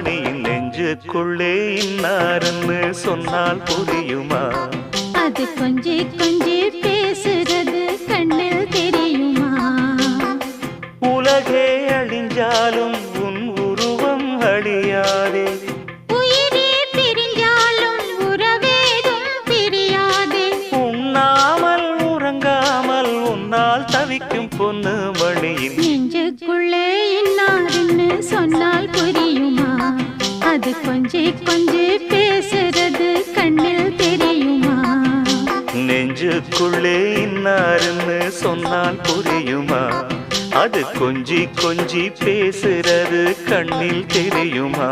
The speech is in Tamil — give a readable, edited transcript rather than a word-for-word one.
மணியின் நெஞ்சுக்குள்ளே இன்னாருன்னு சொன்னால் புரியுமா? அது கொஞ்சி கொஞ்சி பேசுறது கண்ணில் தெரியுமா? உலகே அழிஞ்சாலும் உன் உருவம் அழியாதே, உயிரே பிரிஞ்சாலும் உறவேதும் பிரியாதே. உண்ணாமல் உறங்காமல் உன்னால் தவிக்கும் பொண்ணு மணியின் நெஞ்சுக்குள்ளே இன்னாருன்னு சொன்னால் புரியுமா? அது கொஞ்சி கொஞ்சி பேசுறது கண்ணில் தெரியுமா? நெஞ்சுக்குள்ளே இன்னாருன்னு சொன்னால் புரியுமா? அது கொஞ்சி கொஞ்சி பேசுறது கண்ணில் தெரியுமா?